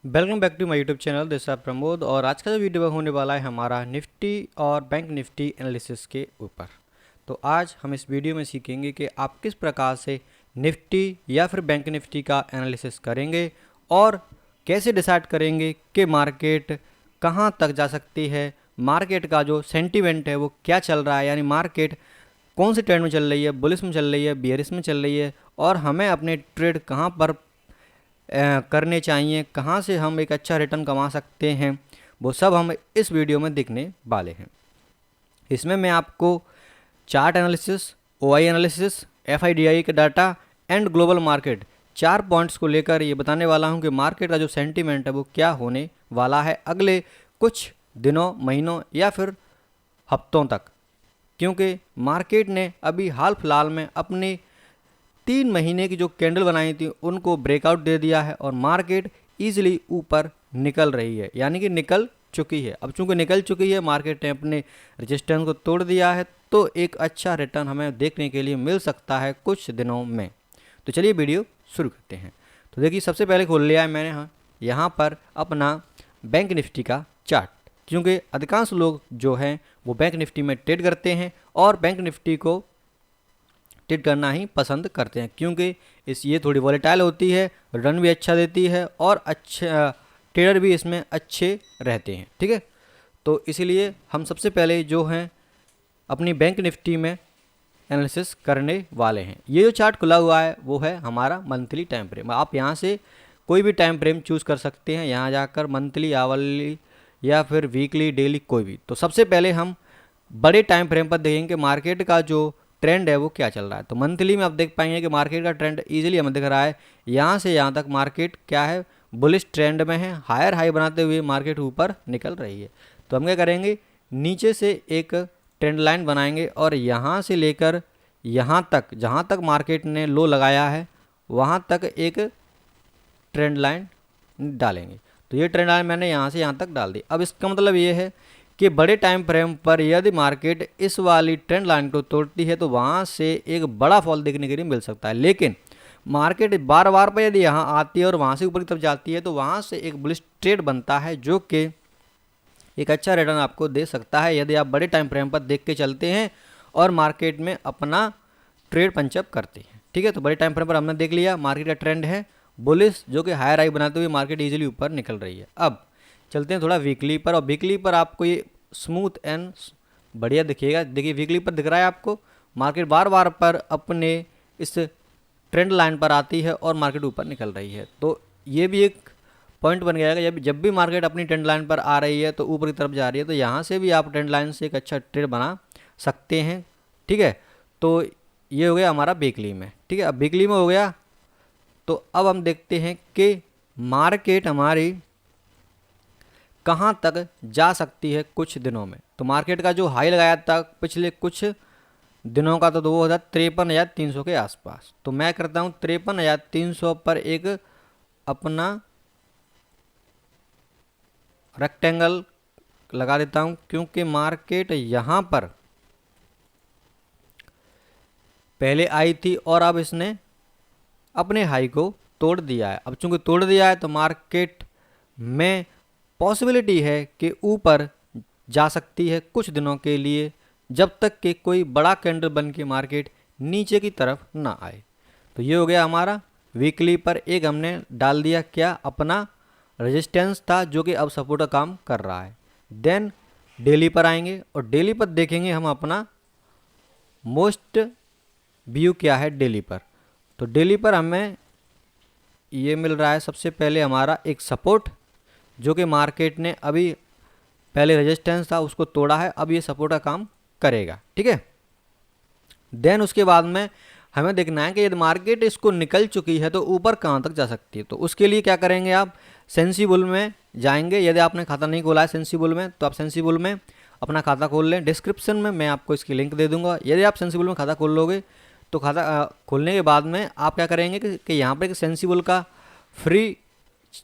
Welcome back to my YouTube channel. This है प्रमोद और आज का जो वीडियो होने वाला है हमारा निफ्टी और बैंक निफ्टी एनालिसिस के ऊपर। तो आज हम इस वीडियो में सीखेंगे कि आप किस प्रकार से निफ्टी या फिर बैंक निफ्टी का एनालिसिस करेंगे और कैसे डिसाइड करेंगे कि मार्केट कहां तक जा सकती है, मार्केट का जो सेंटीमेंट है वो क्या चल रहा है, यानी मार्केट कौन सी ट्रेंड में चल रही है, बुलिश में चल रही है, बियरिश में चल रही है और हमें अपने ट्रेड कहां पर करने चाहिए, कहाँ से हम एक अच्छा रिटर्न कमा सकते हैं, वो सब हम इस वीडियो में देखने वाले हैं। इसमें मैं आपको चार्ट एनालिसिस, ओआई एनालिसिस, एफआईडीआई का data and global market 4 points को लेकर ये बताने वाला हूँ कि मार्केट का जो सेंटीमेंट है वो क्या होने वाला है अगले कुछ दिनों, महीनों या फिर हफ्तों तक। क्योंकि मार्केट ने अभी हाल फिलहाल में अपने 3 महीने की जो कैंडल बनाई थी उनको ब्रेकआउट दे दिया है और मार्केट ईजिली ऊपर निकल रही है, यानी कि निकल चुकी है। अब चूंकि निकल चुकी है, मार्केट ने अपने रेजिस्टेंस को तोड़ दिया है, तो एक अच्छा रिटर्न हमें देखने के लिए मिल सकता है कुछ दिनों में। तो चलिए वीडियो शुरू करते हैं। तो देखिए, सबसे पहले खोल लिया है मैंने यहाँ पर अपना बैंक निफ्टी का चार्ट, क्योंकि अधिकांश लोग जो हैं वो बैंक निफ्टी में ट्रेड करते हैं और बैंक निफ्टी को ट्रेड करना ही पसंद करते हैं, क्योंकि ये थोड़ी वॉलेटाइल होती है, रन भी अच्छा देती है और अच्छा ट्रेडर भी इसमें अच्छे रहते हैं। ठीक है, तो इसीलिए हम सबसे पहले जो हैं अपनी बैंक निफ्टी में एनालिसिस करने वाले हैं। ये जो चार्ट खुला हुआ है वो है हमारा मंथली टाइम फ्रेम। आप यहाँ से कोई भी टाइम फ्रेम चूज़ कर सकते हैं, यहाँ जाकर मंथली, आवरली या फिर वीकली, डेली, कोई भी। तो सबसे पहले हम बड़े टाइम फ्रेम पर देखेंगे मार्केट का जो ट्रेंड है वो क्या चल रहा है। तो मंथली में आप देख पाएंगे कि मार्केट का ट्रेंड इजीली हमें दिख रहा है। यहाँ से यहाँ तक मार्केट क्या है, बुलिश ट्रेंड में है, हायर हाई बनाते हुए मार्केट ऊपर निकल रही है। तो हम क्या करेंगे, नीचे से एक ट्रेंड लाइन बनाएंगे और यहाँ से लेकर यहाँ तक, जहाँ तक मार्केट ने लो लगाया है वहाँ तक एक ट्रेंड लाइन डालेंगे। तो ये ट्रेंड लाइन मैंने यहाँ से यहाँ तक डाल दी। अब इसका मतलब ये है कि बड़े टाइम फ्रेम पर यदि मार्केट इस वाली ट्रेंड लाइन को तोड़ती है तो वहाँ से एक बड़ा फॉल देखने के लिए मिल सकता है। लेकिन मार्केट बार बार पर यदि यहाँ आती है और वहाँ से ऊपर की तरफ जाती है तो वहाँ से एक बुलिश ट्रेड बनता है, जो कि एक अच्छा रिटर्न आपको दे सकता है यदि आप बड़े टाइम फ्रेम पर देख के चलते हैं और मार्केट में अपना ट्रेड पंचअप करते हैं। ठीक है, तो बड़े टाइम फ्रेम पर हमने देख लिया मार्केट का ट्रेंड है बुलिश, जो कि हायर हाई बनाते हुए मार्केट इजीली ऊपर निकल रही है। अब चलते हैं थोड़ा वीकली पर, और वीकली पर आपको ये स्मूथ एंड बढ़िया दिखेगा। देखिए, वीकली पर दिख रहा है आपको मार्केट बार बार पर अपने इस ट्रेंड लाइन पर आती है और मार्केट ऊपर निकल रही है। तो ये भी एक पॉइंट बन गया है, जब भी मार्केट अपनी ट्रेंड लाइन पर आ रही है तो ऊपर की तरफ जा रही है, तो यहाँ से भी आप ट्रेंड लाइन से एक अच्छा ट्रेड बना सकते हैं। ठीक है, तो ये हो गया हमारा वीकली में। ठीक है, अब वीकली में हो गया, तो अब हम देखते हैं कि मार्केट हमारी कहाँ तक जा सकती है कुछ दिनों में। तो मार्केट का जो हाई लगाया था पिछले कुछ दिनों का, तो वो था 53,300 के आसपास। तो मैं करता हूँ 53,300 पर एक अपना रेक्टेंगल लगा देता हूँ, क्योंकि मार्केट यहाँ पर पहले आई थी और अब इसने अपने हाई को तोड़ दिया है। अब चूंकि तोड़ दिया है तो मार्केट में पॉसिबिलिटी है कि ऊपर जा सकती है कुछ दिनों के लिए, जब तक कि कोई बड़ा कैंडल बन के मार्केट नीचे की तरफ ना आए। तो ये हो गया हमारा वीकली पर एक हमने डाल दिया क्या, अपना रेजिस्टेंस था, जो कि अब सपोर्ट का काम कर रहा है। देन डेली पर आएंगे और डेली पर देखेंगे हम अपना मोस्ट व्यू क्या है डेली पर। तो डेली पर हमें ये मिल रहा है सबसे पहले हमारा एक सपोर्ट, जो कि मार्केट ने अभी पहले रेजिस्टेंस था उसको तोड़ा है, अब ये सपोर्ट का काम करेगा। ठीक है, देन उसके बाद में हमें देखना है कि यदि मार्केट इसको निकल चुकी है तो ऊपर कहाँ तक जा सकती है। तो उसके लिए क्या करेंगे, आप सेंसिबल में जाएंगे। यदि आपने खाता नहीं खोला है सेंसिबल में तो आप सेंसिबल में अपना खाता खोल लें। डिस्क्रिप्शन में मैं आपको इसकी लिंक दे दूंगा। यदि आप सेंसिबल में खाता खोल लोगे तो खाता खोलने के बाद में आप क्या करेंगे कि यहाँ पर एक सेंसिबल का फ्री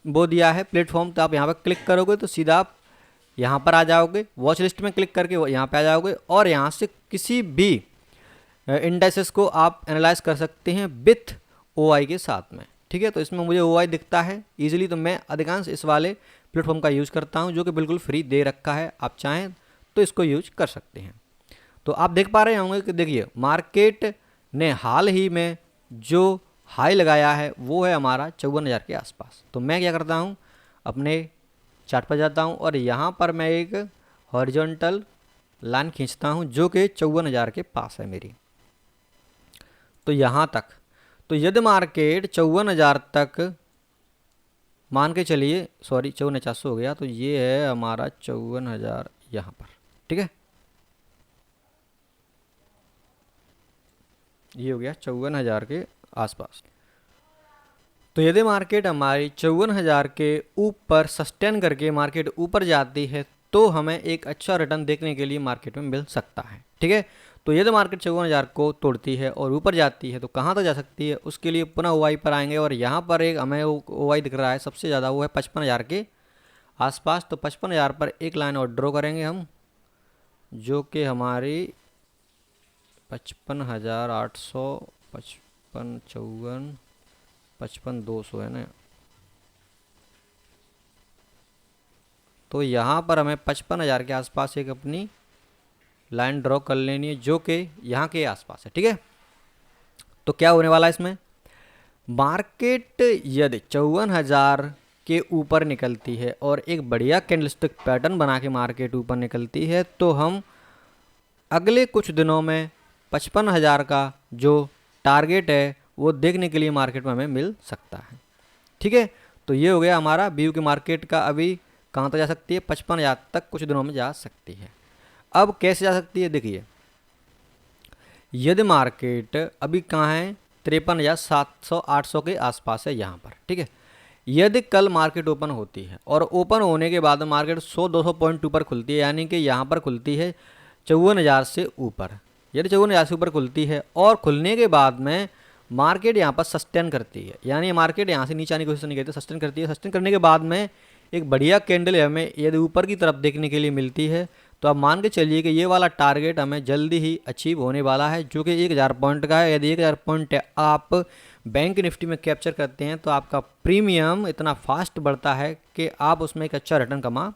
वो दिया है प्लेटफॉर्म, तो आप यहाँ पर क्लिक करोगे तो सीधा आप यहाँ पर आ जाओगे, वॉच लिस्ट में क्लिक करके यहाँ पे आ जाओगे और यहाँ से किसी भी इंडेक्सेस को आप एनालाइज कर सकते हैं विथ ओआई के साथ में। ठीक है। तो इसमें मुझे OI दिखता है ईजिली, तो मैं अधिकांश इस वाले प्लेटफॉर्म का यूज़ करता हूँ जो कि बिल्कुल फ्री दे रखा है, आप चाहें तो इसको यूज कर सकते हैं। तो आप देख पा रहे होंगे कि देखिए मार्केट ने हाल ही में जो हाई लगाया है वो है हमारा 54,000 के आसपास। तो मैं क्या करता हूँ, अपने चार्ट पर जाता हूँ और यहाँ पर मैं एक हॉरिजॉन्टल लाइन खींचता हूँ जो कि 54,000 के पास है मेरी। तो यहाँ तक, तो यदि मार्केट 54,000 तक मान के चलिए, सॉरी 54,400 हो गया, तो ये है हमारा 54,000 यहाँ पर, ठीक है। ये हो गया 54,000 के आसपास। तो यदि मार्केट हमारी 54,000 के ऊपर सस्टेन करके मार्केट ऊपर जाती है तो हमें एक अच्छा रिटर्न देखने के लिए मार्केट में मिल सकता है, ठीक है। तो यदि मार्केट 54,000 को तोड़ती है और ऊपर जाती है तो कहाँ तक जा सकती है, उसके लिए पुनः OI पर आएंगे और यहाँ पर एक हमें OI दिख रहा है सबसे ज़्यादा, वो है 55,000 के आसपास। तो 55,000 पर एक लाइन और ड्रॉ करेंगे हम, जो कि हमारी 55,800, 55, 54, 55,200 है ना। तो यहाँ पर हमें 55,000 के आसपास एक अपनी लाइन ड्रॉ कर लेनी है जो कि यहाँ के आसपास है, ठीक है। तो क्या होने वाला है इसमें, मार्केट यदि 54,000 के ऊपर निकलती है और एक बढ़िया कैंडलस्टिक पैटर्न बना के मार्केट ऊपर निकलती है तो हम अगले कुछ दिनों में 55,000 का जो टारगेट है वो देखने के लिए मार्केट में हमें मिल सकता है, ठीक है। तो ये हो गया हमारा व्यू की मार्केट का, अभी कहाँ तक जा सकती है, 55,000 तक कुछ दिनों में जा सकती है। अब कैसे जा सकती है, देखिए यदि मार्केट अभी कहाँ है, 53,700 800 के आसपास है यहाँ पर, ठीक है। यदि कल मार्केट ओपन होती है और ओपन होने के बाद मार्केट 100-200 पॉइंट ऊपर खुलती है, यानी कि यहाँ पर खुलती है 54,000 से ऊपर, यदि 54,000 से ऊपर खुलती है और खुलने के बाद में मार्केट यहाँ पर सस्टेन करती है, यानी मार्केट यहाँ से नीचे आने की कोशिश नहीं करती, सस्टेन करती है। सस्टेन करने के बाद में एक बढ़िया कैंडल हमें यदि ऊपर की तरफ देखने के लिए मिलती है तो आप मान के चलिए कि ये वाला टारगेट हमें जल्दी ही अचीव होने वाला है, जो कि 1,000 पॉइंट का है। यदि 1,000 पॉइंट आप बैंक निफ्टी में कैप्चर करते हैं तो आपका प्रीमियम इतना फास्ट बढ़ता है कि आप उसमें एक अच्छा रिटर्न कमा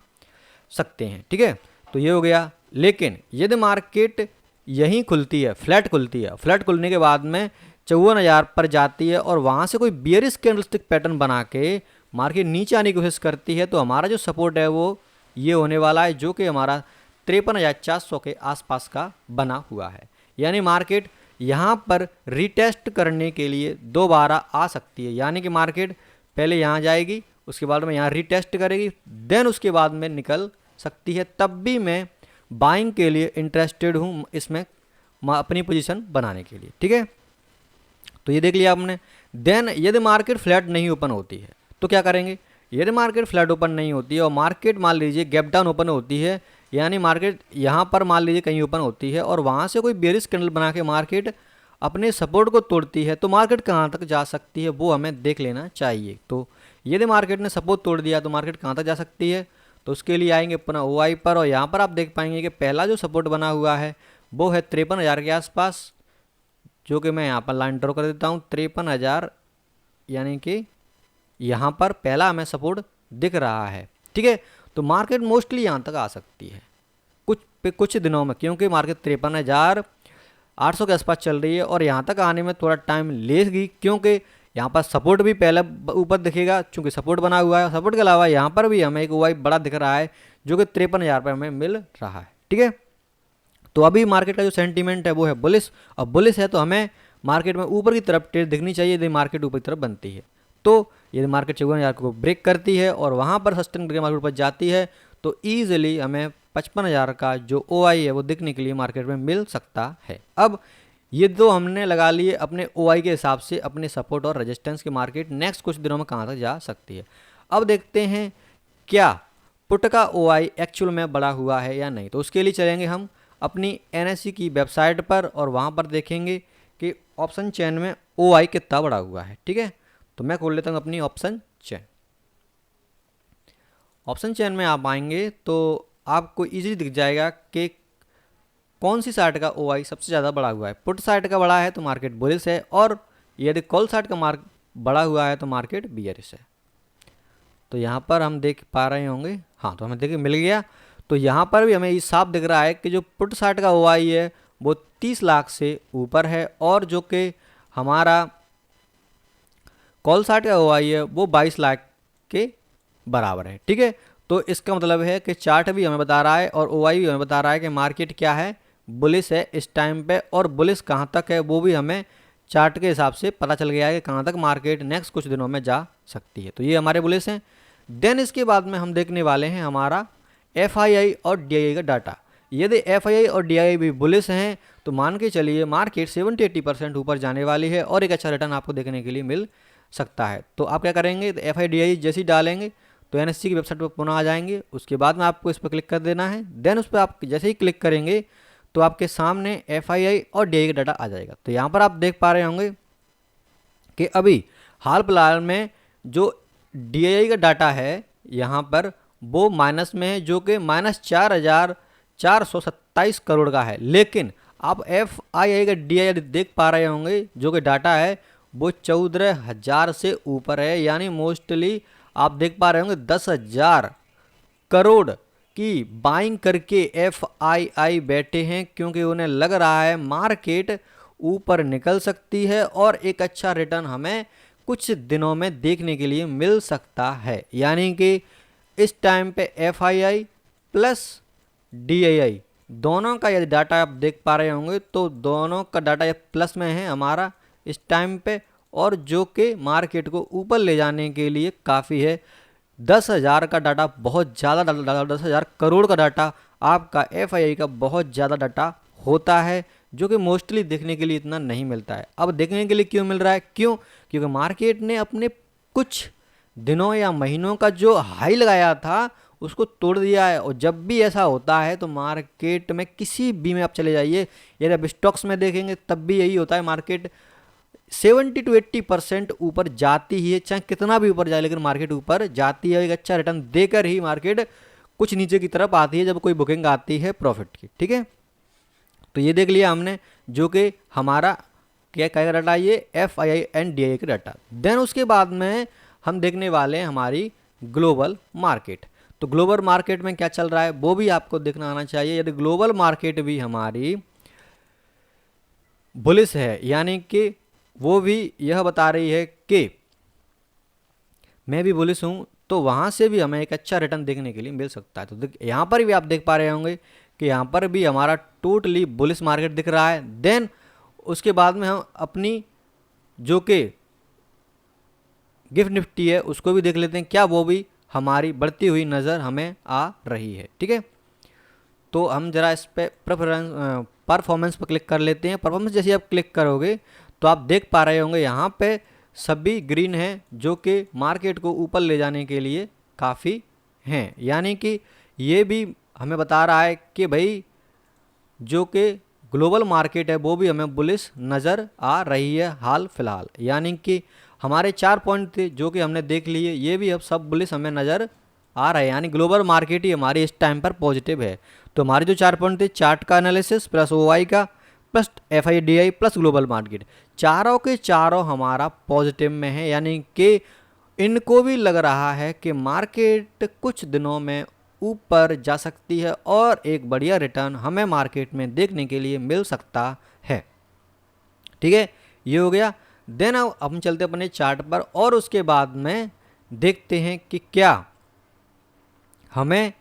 सकते हैं, ठीक है। तो ये हो गया। लेकिन यदि मार्केट यहीं खुलती है, फ्लैट खुलती है, फ्लैट खुलने के बाद में 54,000 पर जाती है और वहाँ से कोई बियरिश कैंडलस्टिक पैटर्न बना के मार्केट नीचे आने की कोशिश करती है, तो हमारा जो सपोर्ट है वो ये होने वाला है, जो कि हमारा 53,400 के आसपास का बना हुआ है। यानी मार्केट यहाँ पर रिटेस्ट करने के लिए दोबारा आ सकती है, यानी कि मार्केट पहले यहाँ जाएगी, उसके बाद में यहाँ रिटेस्ट करेगी, देन उसके बाद में निकल सकती है। तब भी मैं बाइंग के लिए इंटरेस्टेड हूँ इसमें, अपनी पोजीशन बनाने के लिए, ठीक है। तो ये देख लिया आपने। देन यदि मार्केट फ्लैट नहीं ओपन होती है तो क्या करेंगे, यदि मार्केट फ्लैट ओपन नहीं होती है और मार्केट मान लीजिए गैप डाउन ओपन होती है, यानी मार्केट यहाँ पर मान लीजिए कहीं ओपन होती है और वहाँ से कोई बेरिश कैंडल बना के मार्केट अपने सपोर्ट को तोड़ती है, तो मार्केट कहाँ तक जा सकती है वो हमें देख लेना चाहिए। तो यदि मार्केट ने सपोर्ट तोड़ दिया तो मार्केट कहाँ तक जा सकती है, तो उसके लिए आएंगे पुनः OI पर और यहाँ पर आप देख पाएंगे कि पहला जो सपोर्ट बना हुआ है वो है 53,000 के आसपास, जो कि मैं यहाँ पर लाइन ड्रॉ कर देता हूँ 53,000, यानी कि यहाँ पर पहला हमें सपोर्ट दिख रहा है, ठीक है। तो मार्केट मोस्टली यहाँ तक आ सकती है कुछ दिनों में, क्योंकि मार्केट 53,800 के आसपास चल रही है और यहाँ तक आने में थोड़ा टाइम लेगी, क्योंकि यहाँ पर सपोर्ट भी पहले ऊपर दिखेगा, चूँकि सपोर्ट बना हुआ है। सपोर्ट के अलावा यहाँ पर भी हमें एक OI बड़ा दिख रहा है जो कि 53,000 पर हमें मिल रहा है, ठीक है। तो अभी मार्केट का जो सेंटीमेंट है वो है बुलिश, और बुलिश है तो हमें मार्केट में ऊपर की तरफ ट्रेड दिखनी चाहिए यदि मार्केट ऊपर की तरफ बनती है। तो यदि मार्केट 54,000 को ब्रेक करती है और वहाँ पर सस्टेन करके मार्केट पर जाती है तो ईजिली हमें 55,000 का जो OI है वो दिखने के लिए मार्केट में मिल सकता है। अब ये दो हमने लगा लिए अपने OI के हिसाब से अपने सपोर्ट और रेजिस्टेंस के मार्केट नेक्स्ट कुछ दिनों में कहाँ तक जा सकती है। अब देखते हैं क्या पुट का OI एक्चुअल में बढ़ा हुआ है या नहीं। तो उसके लिए चलेंगे हम अपनी NSE की वेबसाइट पर और वहाँ पर देखेंगे कि ऑप्शन चेन में OI कितना बढ़ा हुआ है, ठीक है। तो मैं खोल लेता हूँ अपनी ऑप्शन चेन। ऑप्शन चेन में आप आएंगे तो आपको इजीली दिख जाएगा कि कौन सी साइड का OI सबसे ज़्यादा बढ़ा हुआ है। पुट साइड का बढ़ा है तो मार्केट बुलिश है, और यदि कॉल साइड का बढ़ा हुआ है तो मार्केट बियरिश है। तो यहाँ पर हम देख पा रहे होंगे, हाँ तो हमें देखिए मिल गया। तो यहाँ पर भी हमें ये साफ दिख रहा है कि जो पुट साइड का OI है वो 30 लाख से ऊपर है और जो कि हमारा कॉल साइड का OI है वो 22 लाख के बराबर है। ठीक है, तो इसका मतलब है कि चार्ट भी हमें बता रहा है और OI भी हमें बता रहा है कि मार्केट क्या है, बुलिश है इस टाइम पे। और बुलिश कहाँ तक है वो भी हमें चार्ट के हिसाब से पता चल गया है कि कहाँ तक मार्केट नेक्स्ट कुछ दिनों में जा सकती है। तो ये हमारे बुलिश हैं। देन इसके बाद में हम देखने वाले हैं हमारा FII और DII का डाटा। यदि FII और DII भी बुलिश हैं तो मान के चलिए मार्केट 70-80% ऊपर जाने वाली है और एक अच्छा रिटर्न आपको देखने के लिए मिल सकता है। तो आप क्या करेंगे, तो FII DII जैसे ही डालेंगे तो NSE की वेबसाइट पर पुनः आ जाएंगे। उसके बाद में आपको इस पर क्लिक कर देना है। देन उस पर आप जैसे ही क्लिक करेंगे तो आपके सामने FII और DII का डाटा आ जाएगा। तो यहाँ पर आप देख पा रहे होंगे कि अभी हाल फिलहाल में जो DII का डाटा है यहाँ पर वो माइनस में है, जो कि -4,427 करोड़ का है। लेकिन आप FII का DII देख पा रहे होंगे जो कि डाटा है वो 14,000 से ऊपर है। यानी मोस्टली आप देख पा रहे होंगे 10,000 करोड़ की बाइंग करके FII बैठे हैं, क्योंकि उन्हें लग रहा है मार्केट ऊपर निकल सकती है और एक अच्छा रिटर्न हमें कुछ दिनों में देखने के लिए मिल सकता है। यानी कि इस टाइम पे FII प्लस DII दोनों का यदि डाटा आप देख पा रहे होंगे तो दोनों का डाटा प्लस में है हमारा इस टाइम पे, और जो कि मार्केट को ऊपर ले जाने के लिए काफ़ी है। 10,000 का डाटा बहुत ज़्यादा डाटा, 10,000 करोड़ का डाटा आपका FII का बहुत ज़्यादा डाटा होता है, जो कि मोस्टली देखने के लिए इतना नहीं मिलता है। अब देखने के लिए क्यों मिल रहा है, क्योंकि मार्केट ने अपने कुछ दिनों या महीनों का जो हाई लगाया था उसको तोड़ दिया है। और जब भी ऐसा होता है तो मार्केट में किसी भी में आप चले जाइए, यदि आप स्टॉक्स में देखेंगे तब भी यही होता है, मार्केट 70-80% ऊपर जाती ही है। चाहे कितना भी ऊपर जाए लेकिन मार्केट ऊपर जाती है, एक अच्छा रिटर्न देकर ही मार्केट कुछ नीचे की तरफ आती है जब कोई बुकिंग आती है प्रॉफिट की। ठीक है, तो ये देख लिया हमने जो कि हमारा क्या का डाटा, ये FII एंड DII का डाटा। देन उसके बाद में हम देखने वाले हैं हमारी ग्लोबल मार्केट। तो ग्लोबल मार्केट में क्या चल रहा है वो भी आपको देखना आना चाहिए। यदि ग्लोबल मार्केट भी हमारी बुलिश है, यानी कि वो भी यह बता रही है कि मैं भी बुलिश हूँ, तो वहाँ से भी हमें एक अच्छा रिटर्न देखने के लिए मिल सकता है। तो यहाँ पर भी आप देख पा रहे होंगे कि यहाँ पर भी हमारा टोटली बुलिश मार्केट दिख रहा है। देन उसके बाद में हम अपनी जो कि गिफ्ट निफ्टी है उसको भी देख लेते हैं, क्या वो भी हमारी बढ़ती हुई नज़र हमें आ रही है। ठीक है, तो हम जरा इस पे परफॉर्मेंस पर क्लिक कर लेते हैं। परफॉर्मेंस जैसे आप क्लिक करोगे तो आप देख पा रहे होंगे यहाँ पे सभी ग्रीन हैं, जो कि मार्केट को ऊपर ले जाने के लिए काफ़ी हैं। यानी कि ये भी हमें बता रहा है कि भाई जो कि ग्लोबल मार्केट है वो भी हमें बुलिश नज़र आ रही है हाल फिलहाल। यानी कि हमारे 4 पॉइंट थे जो कि हमने देख लिए, ये भी अब सब बुलिश हमें नज़र आ रहा है। यानी ग्लोबल मार्केट ही हमारी इस टाइम पर पॉजिटिव है। तो हमारे जो 4 पॉइंट थे, चार्ट का एनालिसिस प्लस OI का plus FII DII plus global market, चारों के चारों हमारा पॉजिटिव में है। यानी कि इनको भी लग रहा है कि मार्केट कुछ दिनों में ऊपर जा सकती है और एक बढ़िया रिटर्न हमें मार्केट में देखने के लिए मिल सकता है। ठीक है, ये हो गया। देन अब हम चलते अपने चार्ट पर और उसके बाद में देखते हैं कि क्या हमें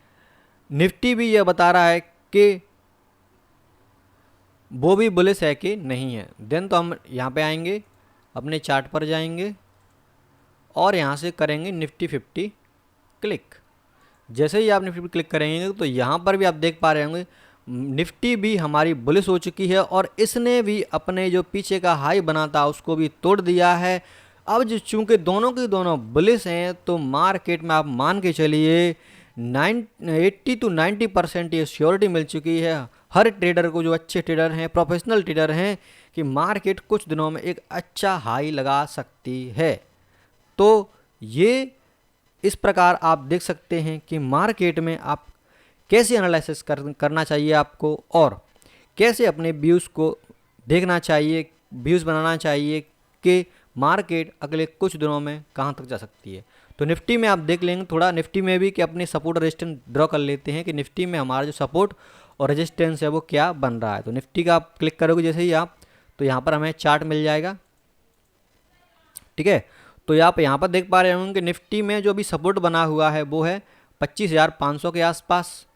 निफ्टी भी यह बता रहा है कि वो भी बुलिश है कि नहीं है। देन तो हम यहाँ पे आएंगे, अपने चार्ट पर जाएंगे और यहाँ से करेंगे निफ्टी 50 क्लिक। जैसे ही आप निफ्टी पर क्लिक करेंगे तो यहाँ पर भी आप देख पा रहे होंगे निफ्टी भी हमारी बुलिश हो चुकी है और इसने भी अपने जो पीछे का हाई बना था उसको भी तोड़ दिया है। अब जो चूंकि दोनों की दोनों बुलिश हैं तो मार्केट में आप मान के चलिए 80-90% ये श्योरिटी मिल चुकी है हर ट्रेडर को, जो अच्छे ट्रेडर हैं, प्रोफेशनल ट्रेडर हैं, कि मार्केट कुछ दिनों में एक अच्छा हाई लगा सकती है। तो ये इस प्रकार आप देख सकते हैं कि मार्केट में आप कैसे एनालिसिस करना चाहिए आपको और कैसे अपने व्यूज़ को देखना चाहिए, व्यूज़ बनाना चाहिए कि मार्केट अगले कुछ दिनों में कहाँ तक जा सकती है। तो निफ्टी में आप देख लेंगे थोड़ा निफ्टी में भी कि अपने सपोर्ट और रेजिस्टेंस ड्रॉ कर लेते हैं कि निफ्टी में हमारा जो सपोर्ट और रेजिस्टेंस है वो क्या बन रहा है। तो निफ्टी का आप क्लिक करोगे जैसे ही आप, तो यहाँ पर हमें चार्ट मिल जाएगा, ठीक है। तो आप यहाँ पर देख पा रहे होंगे कि निफ्टी में जो अभी सपोर्ट बना हुआ है वो है 25,500 के आसपास।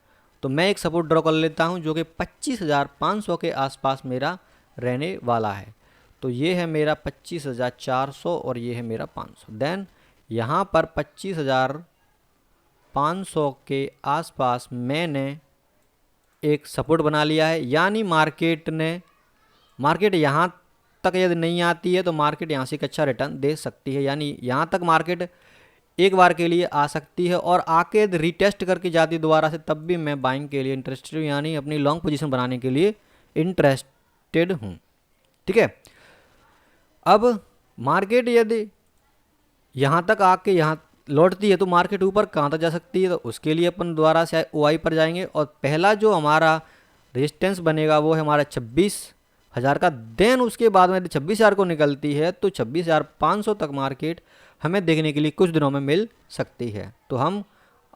तो मैं एक सपोर्ट ड्रॉ कर लेता हूँ जो कि 25,500 के आसपास मेरा रहने वाला है। तो ये है मेरा 25,400 और ये है मेरा 500। देन यहाँ पर 25,500 के आसपास मैंने एक सपोर्ट बना लिया है, यानी मार्केट यहाँ तक यदि नहीं आती है तो मार्केट यहाँ से एक अच्छा रिटर्न दे सकती है, यानी यहाँ तक मार्केट एक बार के लिए आ सकती है और आके यदि रिटेस्ट करके जाती है दोबारा से, तब भी मैं बाइंग के लिए इंटरेस्टेड हूँ, यानी अपनी लॉन्ग पोजीशन बनाने के लिए इंटरेस्टेड हूँ, ठीक है। अब मार्केट यदि यहाँ तक आके यहाँ लौटती है तो मार्केट ऊपर कहाँ तक जा सकती है, तो उसके लिए अपन दोबारा से OI पर जाएंगे और पहला जो हमारा रेजिस्टेंस बनेगा वो है हमारा 26,000 का। देन उसके बाद में यदि 26,000 को निकलती है तो 26,500 तक मार्केट हमें देखने के लिए कुछ दिनों में मिल सकती है। तो हम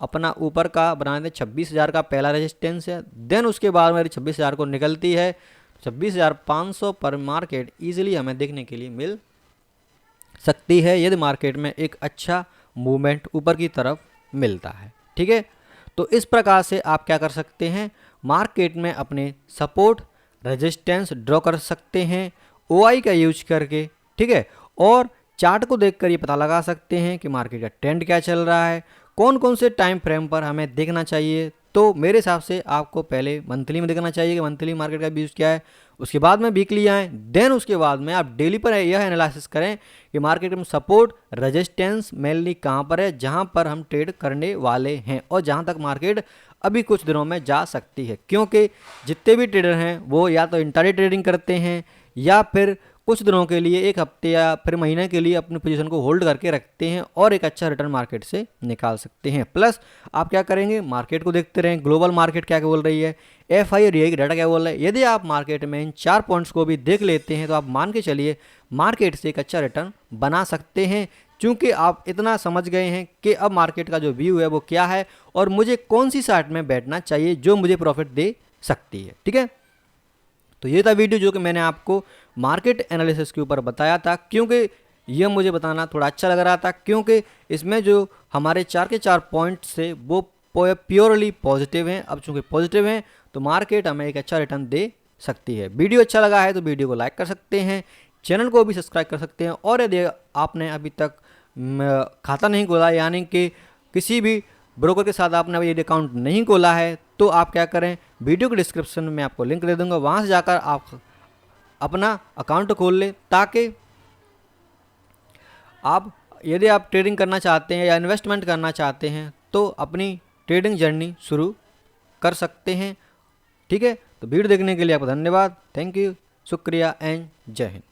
अपना ऊपर का बना दें 26,000 का पहला रेजिस्टेंस है। देन उसके बाद में यदि 26,000 को निकलती है 26,500 पर मार्केट ईजिली हमें देखने के लिए मिल सकती है यदि मार्केट में एक अच्छा मूवमेंट ऊपर की तरफ मिलता है, ठीक है। तो इस प्रकार से आप क्या कर सकते हैं, मार्केट में अपने सपोर्ट रेजिस्टेंस ड्रॉ कर सकते हैं OI का यूज करके, ठीक है। और चार्ट को देखकर ये पता लगा सकते हैं कि मार्केट का ट्रेंड क्या चल रहा है, कौन कौन से टाइम फ्रेम पर हमें देखना चाहिए। तो मेरे हिसाब से आपको पहले मंथली में देखना चाहिए कि मंथली मार्केट का व्यूज क्या है, उसके बाद में वीकली आए, देन उसके बाद में आप डेली पर यह एनालिसिस करें कि मार्केट में सपोर्ट रेजिस्टेंस मेनली कहाँ पर है, जहाँ पर हम ट्रेड करने वाले हैं और जहाँ तक मार्केट अभी कुछ दिनों में जा सकती है। क्योंकि जितने भी ट्रेडर हैं वो या तो इंट्राडे ट्रेडिंग करते हैं या फिर कुछ दिनों के लिए, एक हफ्ते या फिर महीने के लिए अपनी पोजीशन को होल्ड करके रखते हैं और एक अच्छा रिटर्न मार्केट से निकाल सकते हैं। प्लस आप क्या करेंगे, मार्केट को देखते रहें, ग्लोबल मार्केट क्या बोल रही है, FI और EI डाटा क्या बोल रहा है। यदि आप मार्केट में इन 4 पॉइंट्स को भी देख लेते हैं तो आप मान के चलिए मार्केट से एक अच्छा रिटर्न बना सकते हैं, क्योंकि आप इतना समझ गए हैं कि अब मार्केट का जो व्यू है वो क्या है और मुझे कौन सी साइड में बैठना चाहिए जो मुझे प्रॉफिट दे सकती है, ठीक है। तो ये था वीडियो जो कि मैंने आपको मार्केट एनालिसिस के ऊपर बताया था, क्योंकि यह मुझे बताना थोड़ा अच्छा लग रहा था, क्योंकि इसमें जो हमारे 4 के 4 पॉइंट्स थे वो प्योरली पॉजिटिव हैं। अब चूंकि पॉजिटिव हैं तो मार्केट हमें एक अच्छा रिटर्न दे सकती है। वीडियो अच्छा लगा है तो वीडियो को लाइक कर सकते हैं, चैनल को भी सब्सक्राइब कर सकते हैं और यदि आपने अभी तक खाता नहीं खोला, यानी कि किसी भी ब्रोकर के साथ आपने अभी अकाउंट नहीं खोला है, तो आप क्या करें, वीडियो के डिस्क्रिप्शन में आपको लिंक दे दूंगा, वहाँ से जाकर आप अपना अकाउंट खोल लें, ताकि आप यदि आप ट्रेडिंग करना चाहते हैं या इन्वेस्टमेंट करना चाहते हैं तो अपनी ट्रेडिंग जर्नी शुरू कर सकते हैं, ठीक है। तो वीडियो देखने के लिए आपको धन्यवाद, थैंक यू, शुक्रिया एंड जय हिंद।